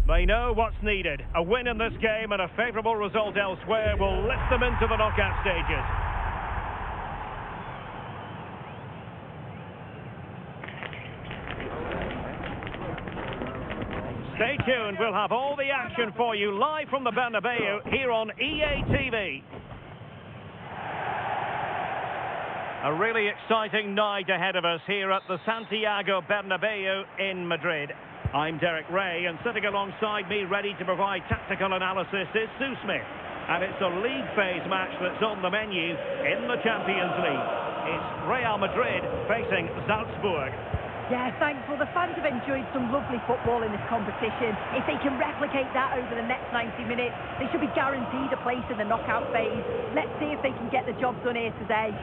They know what's needed. A win in this game and a favourable result elsewhere will lift them into the knockout stages. Stay tuned, we'll have all the action for you live from the Bernabéu here on EA TV. A really exciting night ahead of us here at the Santiago Bernabéu in Madrid. I'm Derek Ray, and sitting alongside me ready to provide tactical analysis is Sue Smith. And it's a league phase match that's on the menu in the Champions League. It's Real Madrid facing Salzburg. Yeah, thankful. The fans have enjoyed some lovely football in this competition. If they can replicate that over the next 90 minutes, they should be guaranteed a place in the knockout phase. Let's see if they can get the job done here today.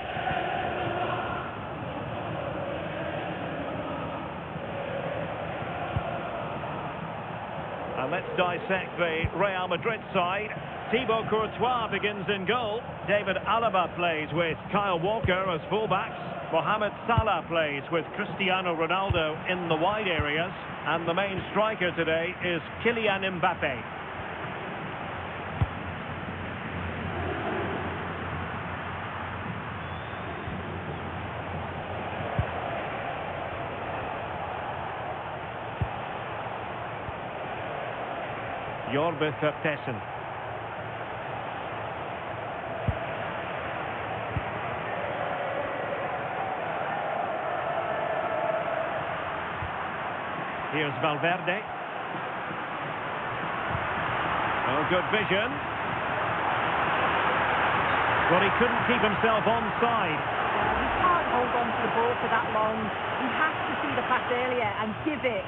And let's dissect the Real Madrid side. Thibaut Courtois begins in goal. David Alaba plays with Kyle Walker as fullbacks. Mohamed Salah plays with Cristiano Ronaldo in the wide areas. And the main striker today is Kylian Mbappe. Jorbert Vertessen. Here's Valverde. Oh, good vision. Well, he couldn't keep himself onside. He can't hold on to the ball for that long. He has to see the pass earlier and give it.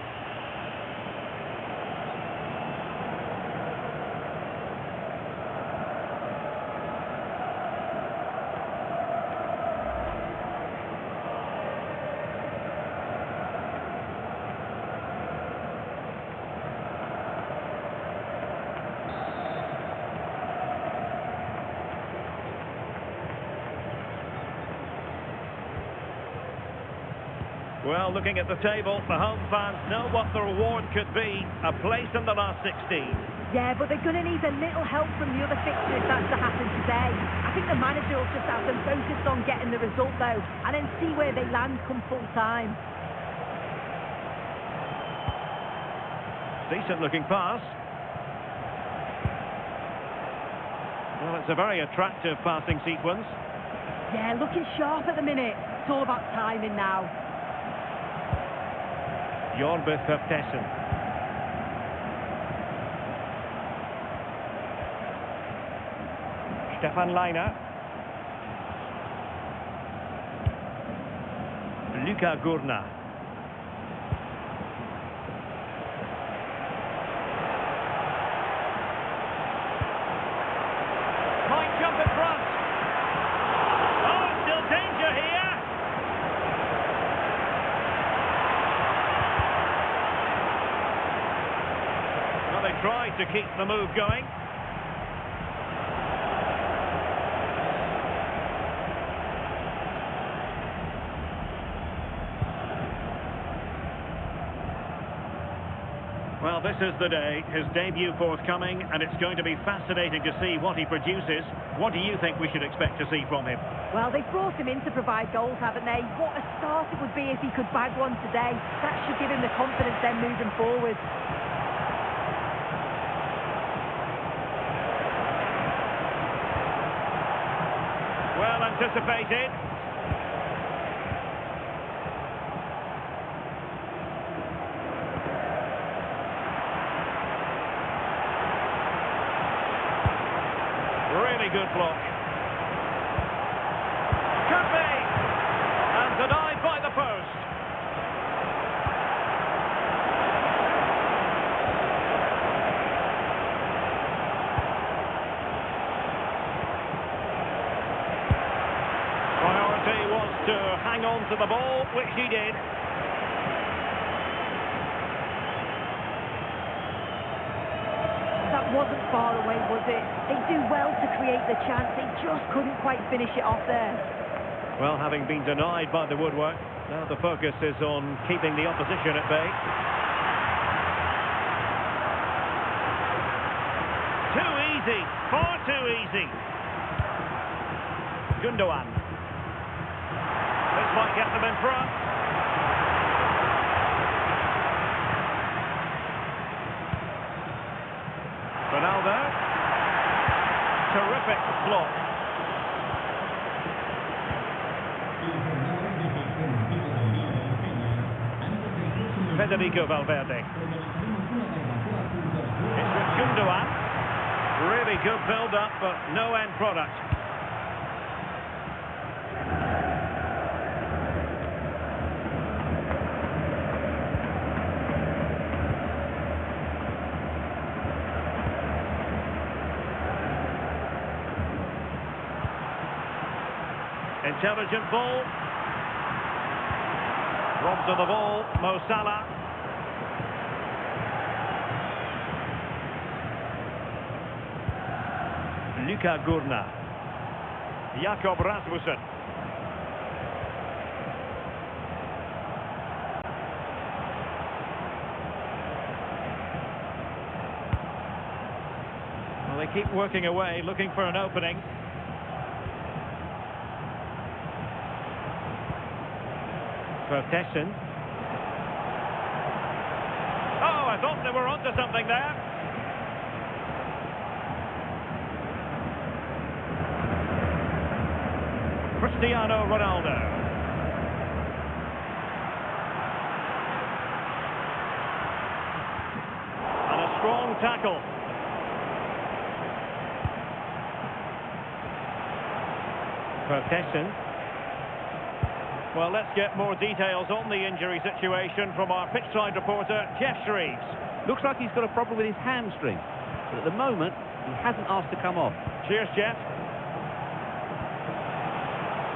Well, looking at the table, the home fans know what the reward could be, a place in the last 16. Yeah, but they're going to need a little help from the other fixtures if that's to happen today. I think the manager will just have them focused on getting the result, though, and then see where they land come full time. Decent-looking pass. Well, it's a very attractive passing sequence. Yeah, looking sharp at the minute. It's all about timing now. Jorbert Vertessen. Stefan Leiner. Luka Gurna. Might jump in front. Oh, still danger here. Well, they tried to keep the move going. Well, this is the day, his debut forthcoming, and it's going to be fascinating to see what he produces. What do you think we should expect to see from him? Well, they've brought him in to provide goals, haven't they? What a start it would be if he could bag one today. That should give him the confidence then moving forward. Well anticipated. Really good block. Could be! And denied by the post. Priority was to hang on to the ball, which he did. That wasn't far away, was it? They do well to create the chance. They just couldn't quite finish it off there. Well, having been denied by the woodwork, now the focus is on keeping the opposition at bay. easy, far too easy. Gundogan. This might get them in front. Ronaldo. Terrific block. Federico Valverde. It's with Gundogan. Really good build-up, but no end product. Intelligent ball. Robs on the ball, Mo Salah. Luka Gurna. Jakob Rasmussen. Well, they keep working away, looking for an opening. Protection. Oh, I thought they were onto something there. Cristiano Ronaldo. And a strong tackle. Protection. Well, let's get more details on the injury situation from our pitchside reporter, Jeff Shreves. Looks like he's got a problem with his hamstring, but at the moment, he hasn't asked to come off. Cheers, Jeff.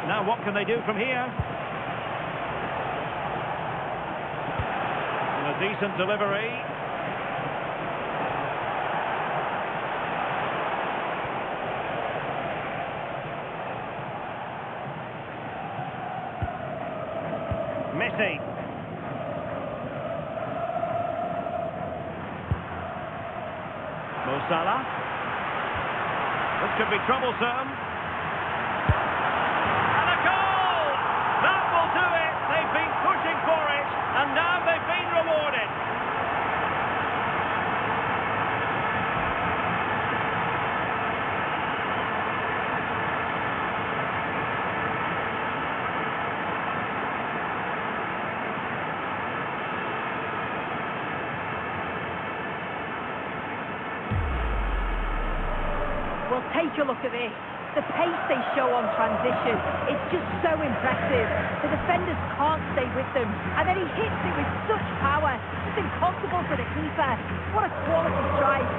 Now, what can they do from here? And a decent delivery. Messi. Mo Salah. This could be troublesome. And a goal! That will do it. They've been pushing for it, and now they've been rewarded. Well, take a look at this. The pace they show on transition, it's just so impressive. The defenders can't stay with them, and then he hits it with such power. It's impossible for the keeper. What a quality strike.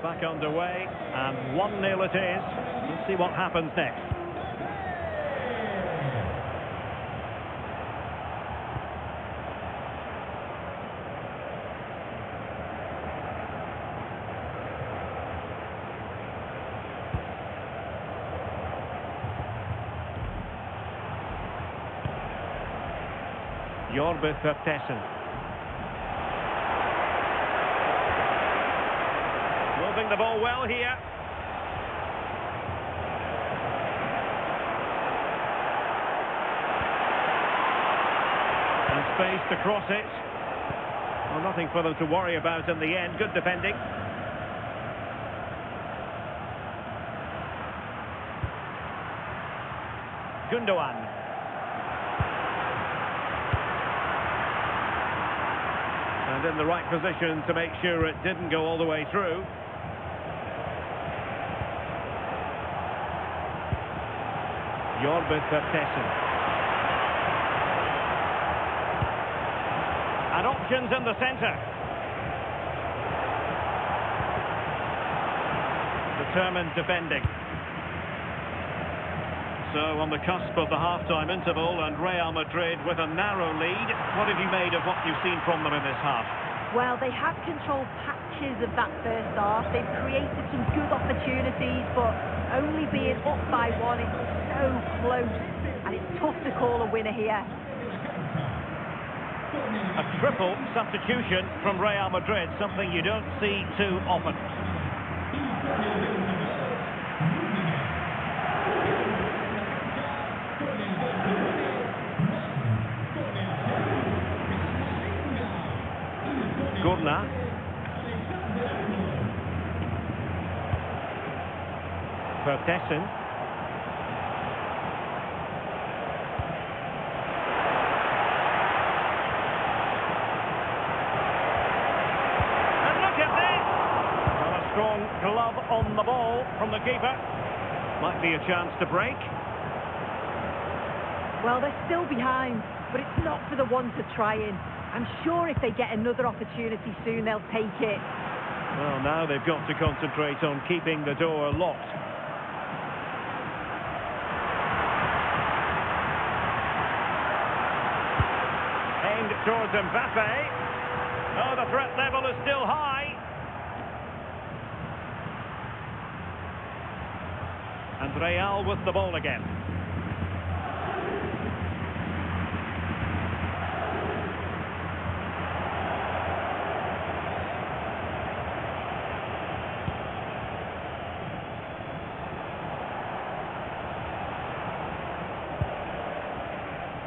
Back underway, and 1-0 it is. Let's see what happens next. Jorbe Vertessen. Moving the ball well here. And space to cross it. Well, nothing for them to worry about in the end. Good defending. Gundogan. And in the right position to make sure it didn't go all the way through. Jorbit Vertessen. And options in the centre. Determined defending. So on the cusp of the half-time interval, and Real Madrid with a narrow lead. What have you made of what you've seen from them in this half? Well, they have controlled patches of that first half. They've created some good opportunities, but only being up by one, it's so close, and it's tough to call a winner here. A triple substitution from Real Madrid, something you don't see too often. Gurna. Vertessen. And look at this! Well, a strong glove on the ball from the keeper. Might be a chance to break. Well, they're still behind, but it's not for the one to try in. I'm sure if they get another opportunity soon, they'll take it. Well, now they've got to concentrate on keeping the door locked. Aimed towards Mbappe. Oh, the threat level is still high. And Real with the ball again.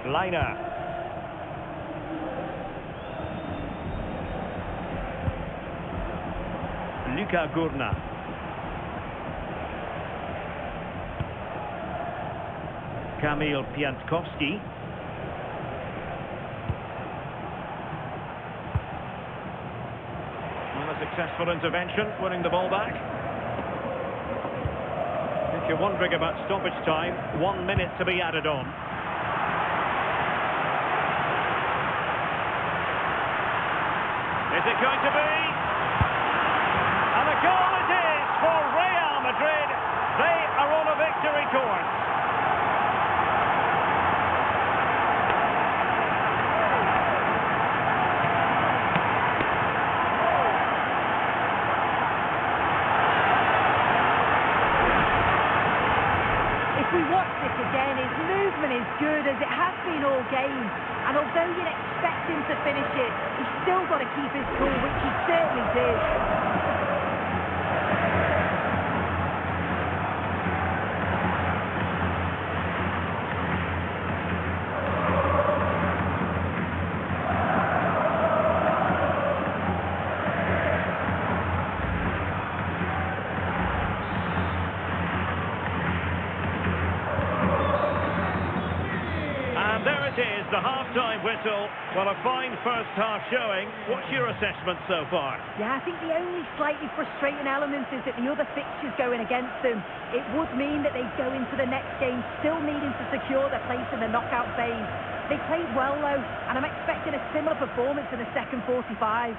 Liner. Luka Gurna. Kamil Piątkowski. Well, a successful intervention, winning the ball back. If you're wondering about stoppage time, 1 minute to be added on. Is it going to be? And a goal it is for Real Madrid. They are on a victory course. If we watch this again, his movement is good, as it has been all game. And although you'd expect him to finish it, he's still got to keep his cool, which he certainly did. And there it is, the half-time whistle. Well, a fine first half showing. What's your assessment so far? Yeah, I think the only slightly frustrating element is that the other fixtures going against them. It would mean that they go into the next game still needing to secure their place in the knockout phase. They played well, though, and I'm expecting a similar performance in the second 45.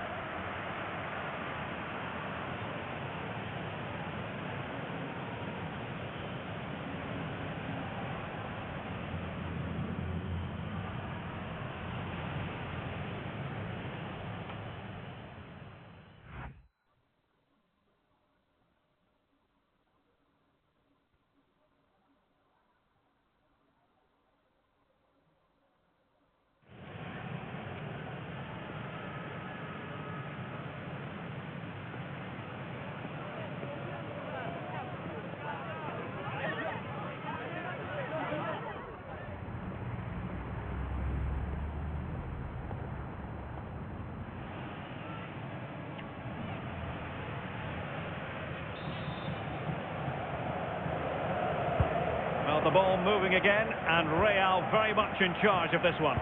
Got the ball moving again, and Real very much in charge of this one.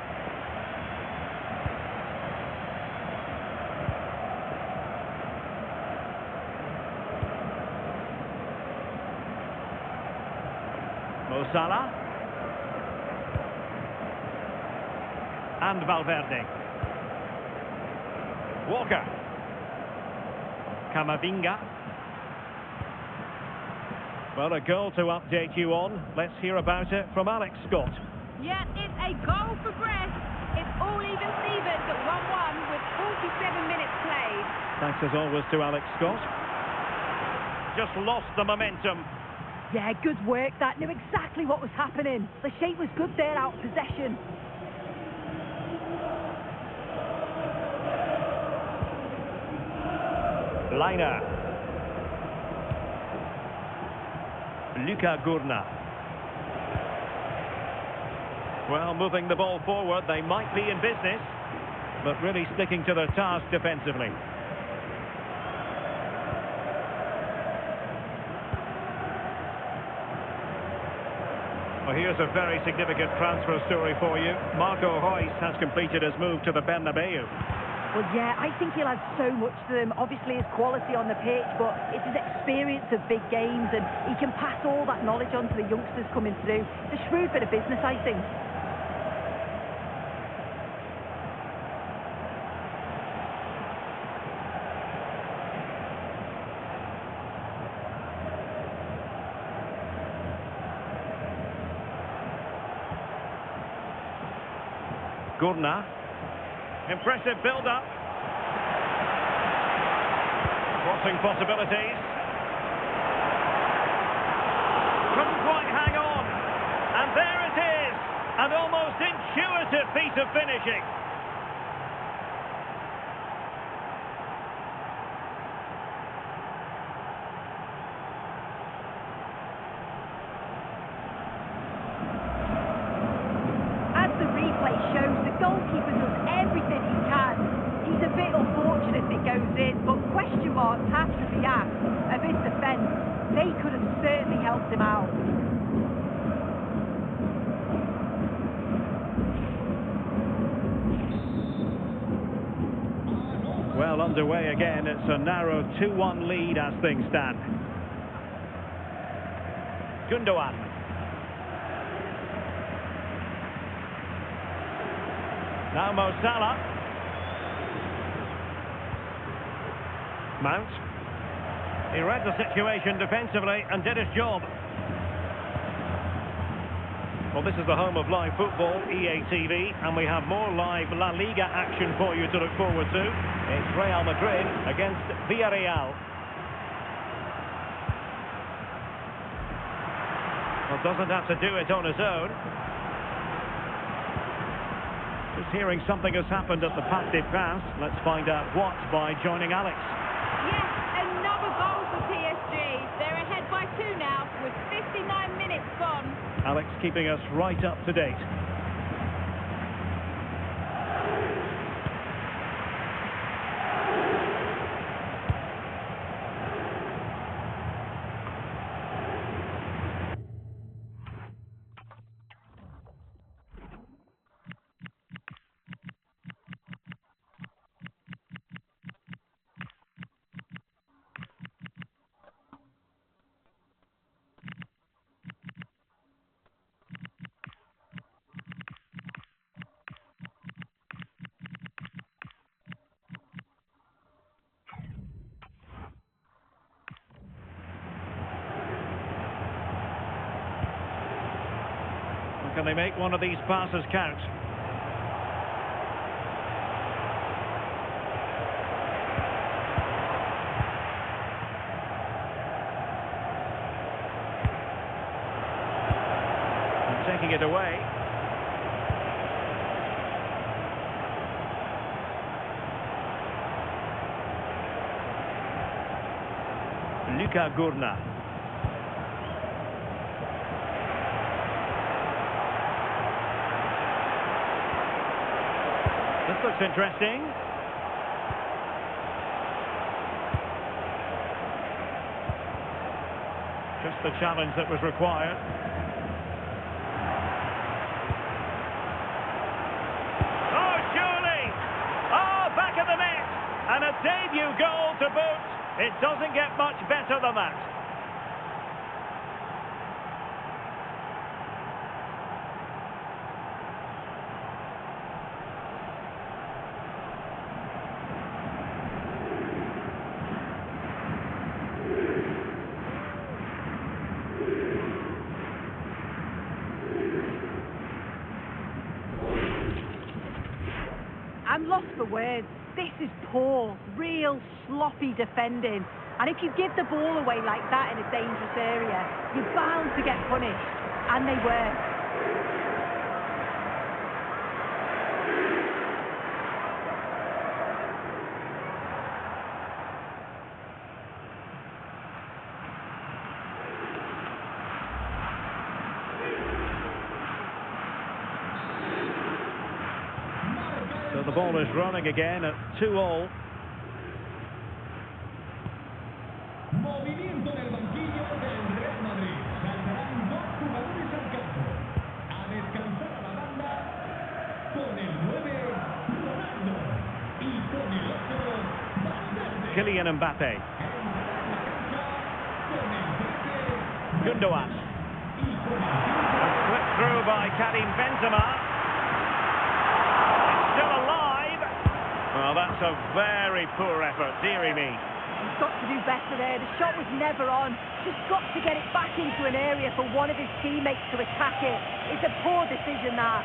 Mo Salah. And Valverde. Walker. Camavinga. Well, a goal to update you on. Let's hear about it from Alex Scott. Yeah, it's a goal for Brest. It's all even Stevens at 1-1 with 47 minutes played. Thanks as always to Alex Scott. Just lost the momentum. Yeah, good work. That knew exactly what was happening. The shape was good there, out of possession. Liner. Luka Gurna. Well, moving the ball forward, they might be in business, but really sticking to their task defensively. Well, here's a very significant transfer story for you. Marco Reus has completed his move to the Bernabéu. Well, yeah, I think he'll add so much to them. Obviously, his quality on the pitch, but it's his experience of big games, and he can pass all that knowledge on to the youngsters coming through. It's a shrewd bit of business, I think. Gurna. Impressive build-up. Crossing possibilities. Couldn't quite hang on. And there it is. An almost intuitive piece of finishing. As the replay shows, the goalkeeper does everything he can. He's a bit unfortunate if it goes in, but question marks have to be asked of his defence. They could have certainly helped him out. Well, underway again. It's a narrow 2-1 lead as things stand. Gundogan. Now Mo Salah. Mount. He read the situation defensively and did his job. Well, this is the home of live football, EA TV, and we have more live La Liga action for you to look forward to. It's Real Madrid against Villarreal. Well, doesn't have to do it on his own. Just hearing something has happened at the Parc des Princes. Let's find out what by joining Alex. Yes, another goal for PSG. They're ahead by 2 now with 59 minutes gone. Alex keeping us right up to date. Can they make one of these passes count? And taking it away. Luka Gurna. This looks interesting. Just the challenge that was required. And a debut goal to boot. It doesn't get much better than that. I'm lost for words. This is poor, real sloppy defending. And if you give the ball away like that in a dangerous area, you're bound to get punished. And they were. So the ball is running again at 2-2. Movimiento en el banquillo del Real Madrid. Saltarán dos jugadores al campo. A descansar a la banda con el 9, Ronaldo. Y con el 8, Valverde. Kylian Mbappé. Con el 13, Gundogan. y con el 15, Flipped through by Karim Benzema. Still alive. Well, that's a very poor effort, dearie me. He's got to do better there. The shot was never on. Just got to get it back into an area for one of his teammates to attack it. It's a poor decision, that.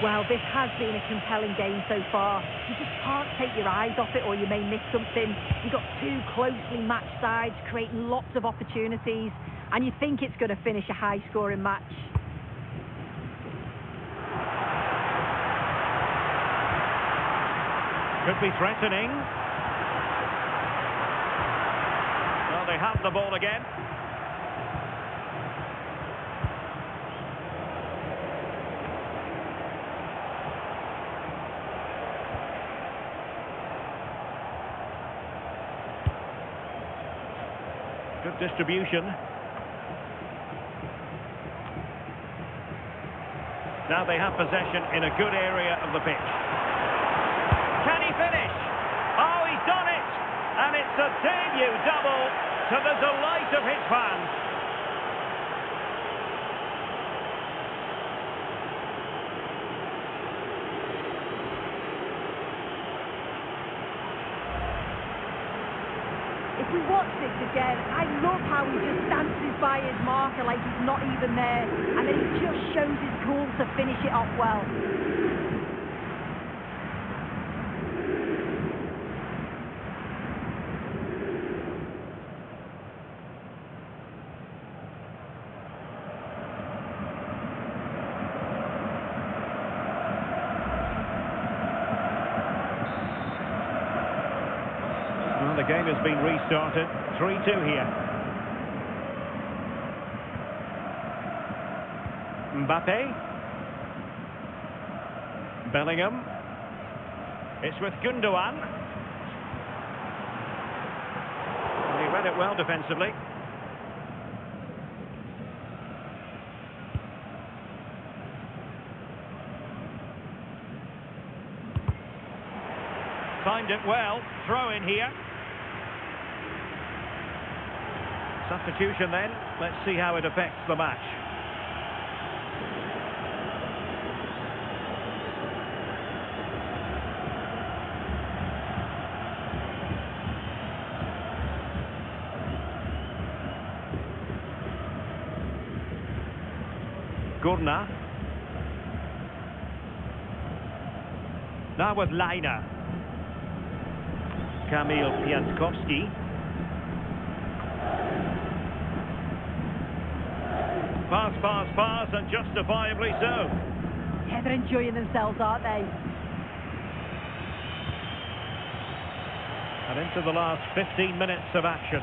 Well, this has been a compelling game so far. You just can't take your eyes off it or you may miss something. You've got two closely matched sides creating lots of opportunities and you think it's going to finish a high-scoring match. Could be threatening. Well, they have the ball again. Good distribution. Now they have possession in a good area of the pitch. Can he finish? Oh, he's done it! And it's a debut double to the delight of his fans. If we watch this again, I love how he just dances by his marker like he's not even there, and then he just shows his goal to finish it off well. Well, the game has been restarted. 3-2 here. Mbappé. Bellingham. It's with Gundogan. He read it well defensively. Timed it well. Throw in here. Substitution then. Let's see how it affects the match. Gurna. Now with Leiner. Kamil Piatkowski. Pass, and justifiably so. Yeah, they're enjoying themselves, aren't they? And into the last 15 minutes of action.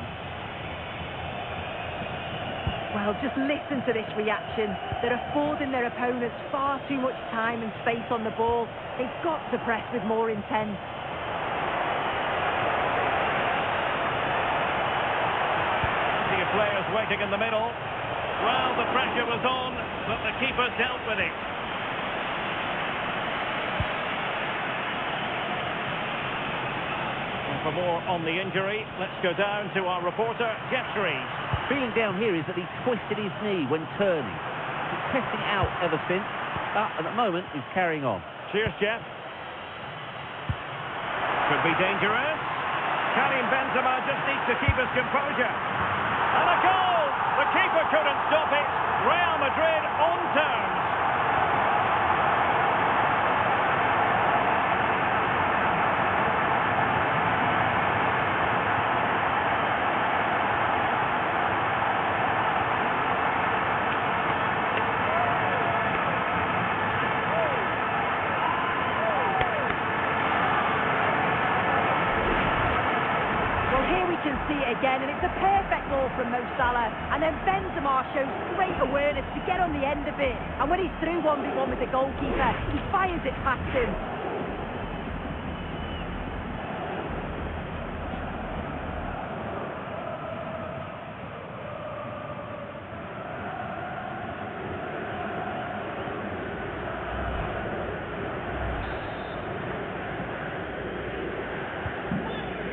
Well, just listen to this reaction. They're affording their opponents far too much time and space on the ball. They've got to press with more intent. Plenty of players waiting in the middle. Well, the pressure was on, but the keeper dealt with it. And for more on the injury, let's go down to our reporter, Jeff Rees. Feeling down here is that he twisted his knee when turning. He's been testing it out ever since, but at the moment he's carrying on. Cheers, Jeff. Could be dangerous. Karim Benzema just needs to keep his composure. And a goal! The keeper couldn't stop it. Real Madrid on terms. See it again, and it's a perfect ball from Mo Salah, and then Benzema shows great awareness to get on the end of it, and when he's through 1v1 with the goalkeeper, he fires it past him.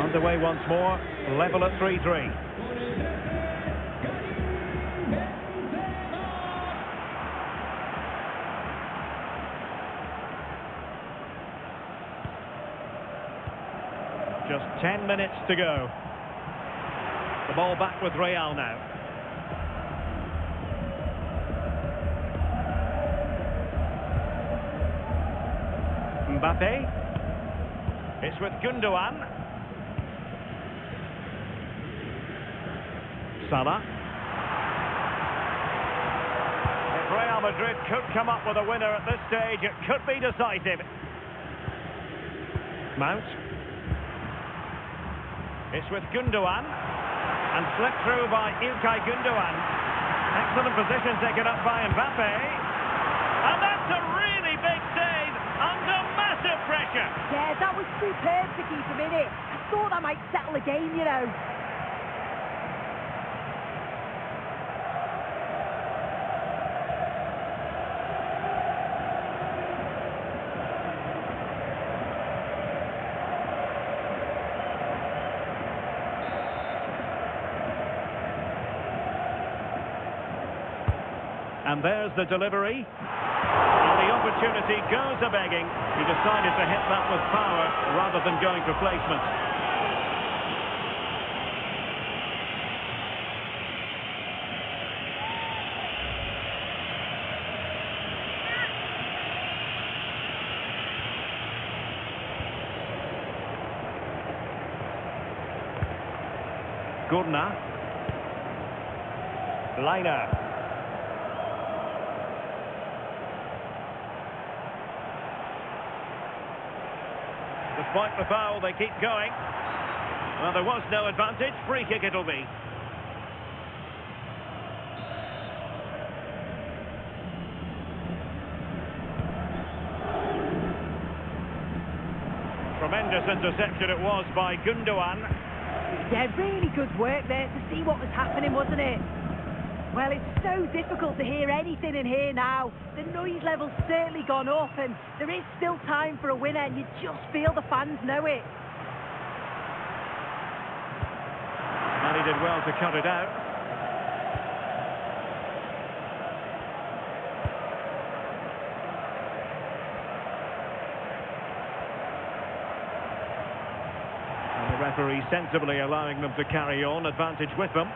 Underway once more, level at 3-3. Just 10 minutes to go. The ball back with Real now. Mbappe. It's with Gundogan. Salah. If Real Madrid could come up with a winner at this stage, it could be decisive. Mount. It's with Gundogan. And slipped through by Ilkay Gundogan. Excellent position taken up by Mbappe. And that's a really big save under massive pressure. Yeah, that was superb to keep him in it. I thought that might settle the game, you know. And there's the delivery. And the opportunity goes a-begging. He decided to hit that with power rather than going for placement. Gurna. Liner. Despite the foul, they keep going. Well, there was no advantage. Free kick it'll be. Tremendous interception it was by Gundogan. Yeah, really good work there to see what was happening, wasn't it? Well, it's so difficult to hear anything in here now. The noise level's certainly gone up, and there is still time for a winner, and you just feel the fans know it. And he did well to cut it out. And the referee sensibly allowing them to carry on, advantage with them.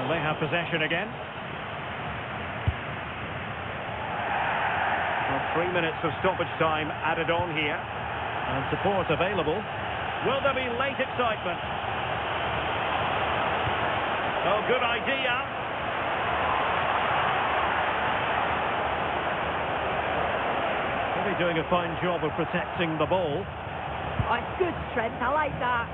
And they have possession again. Well, 3 minutes of stoppage time added on here. And support available. Will there be late excitement? Oh, good idea. Really doing a fine job of protecting the ball. Oh, it's good strength, I like that.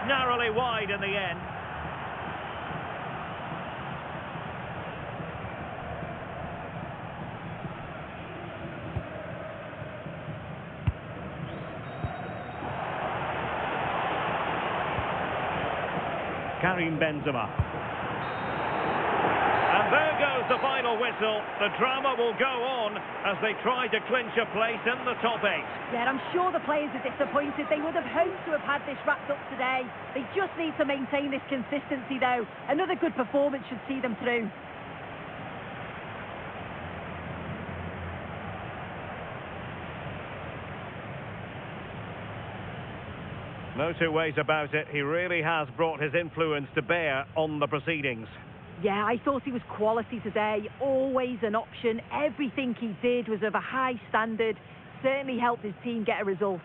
Narrowly wide in the end. Karim Benzema. And there goes the final whistle. The drama will go on as they try to clinch a place in the top 8. Yeah, I'm sure the players are disappointed. They would have hoped to have had this wrapped up today. They just need to maintain this consistency, though. Another good performance should see them through. No two ways about it. He really has brought his influence to bear on the proceedings. Yeah, I thought he was quality today. Always an option. Everything he did was of a high standard. Certainly helped his team get a result.